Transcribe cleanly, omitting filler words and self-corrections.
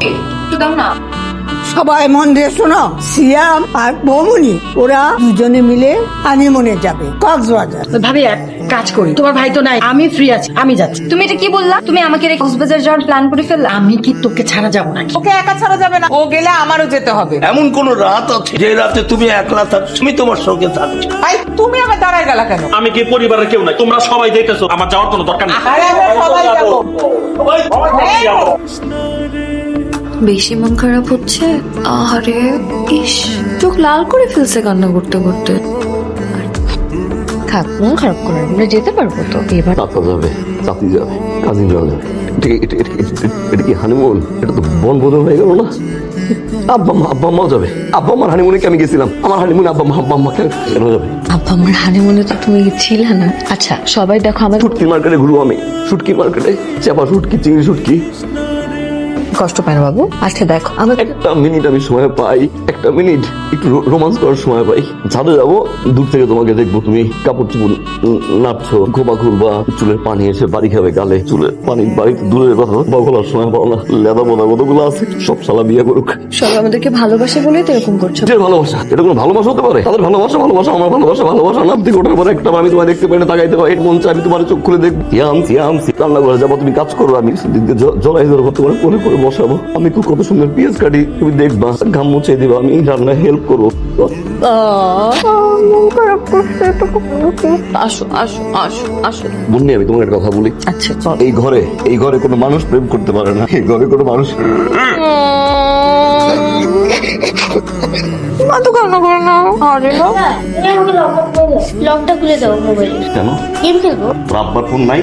একটু দাও না। সবাই মন দিয়ে শোনো, সিয়াম আর বৌমনি ওরা দুজনে মিলে হানিমুনে যাবে কক্সবাজার। ভাবি এক কাজ করি, তোমার ভাই তো নাই, আমি ফ্রি আছি, আমি যাচ্ছি। তুমি এটা কি বললা? তুমি আমাকে রেখে কক্সবাজার যাওয়ার প্ল্যান করে ফেললা? আমি কি তোকে ছাড়া যাবো নাকি? ওকে একা ছাড়া যাবে না, ও গেলে আমারও যেতে হবে। এমন কোন রাত আছে যে রাতে তুমি একলা থাকছো, তুমি তোমার সঙ্গে থাকছো? ভাই তুমি আবার দাঁড়ায় গেলা কেন? আমি কি পরিবারের কেউ নাই? তোমরা সবাই দেখতেছো, আমার যাওয়ার কোনো দরকার নেই। আরে আমরা সবাই যাবো। বেশি মন খারাপ হচ্ছে? আরে ইস, চোখ লাল করে ফেলছে কান্না করতে করতে। থাক, মন খারাপ করে, আমরা যেতে পারবো তো এবার। চাচা যাবে, চাচি যাবে, কাজিন যাবে। এটা কি হানিমুন? এটা তো বনভোজন হয়ে গেল না? আব্বা আম্মাও যাবে। আব্বা আম্মার হানিমুনে কি আমি গেছিলাম? আমার হানিমুনে আব্বা আম্মা কেন যাবে? আব্বা আমার হানিমুনে তো তুমি ছিল না। আচ্ছা সবাই দেখো আমার শুটকি মার্কেটে ঘুরবো আমি, শুটকি মার্কেটে চাপা শুটকি, চিংড়ি শুটকি। কষ্ট পায় না বাবু। আচ্ছা দেখো আমার একটা মিনিট আমি সময় পাই, একটা মিনিট একটু রোমান্স করার সময় পাই। ছাদে যাবো, দূর থেকে তোমাকে দেখবো, তুমি কাপড় চুপড় নাড়ছো, গোবা ঘুরবা, চুলের পানি এসে বাড়ি খাবে গালে, চুলের পানি বাড়িতে দূরের কথা বলার সময় পাও না। লেদা বোনা কতগুলো আছে, সব শালা বিয়ে করুক। সবাই আমাদেরকে ভালোবাসে বলেই তো এরকম করছো। যে ভালোবাসা, এটা কোনো ভালোবাসা হতে পারে? তাদের ভালোবাসা আমার ভালোবাসা নাম থেকে ওঠার পরে একটা আমি তোমায় দেখতে পাই না, তাকাইতে পারি, মন চাই আমি তোমার চোখ খুলে দেখবো। রান্না করে যাবো, তুমি কাজ করো, আমি জলাই ধরবো, তোমার করে করে বসাবো। আমি তো কত সুন্দর পেঁয়াজ কাটি, তুমি দেখবা, ঘাম মুছে দিবা, আমি রান্নায় হেল্প করবো। আসো আসো আসো আসো। বুন্নি, আমি তোমাকে একটা কথা বলি। আচ্ছা চল। এই ঘরে কোনো মানুষ প্রেম করতে পারে না। এই ঘরে কোনো মানুষ মা তো কান্না করে না। আরে লকটা খুলে দাও মোবাইলে। কেন? গেম খেলবো। আব্বার ফোন নাই?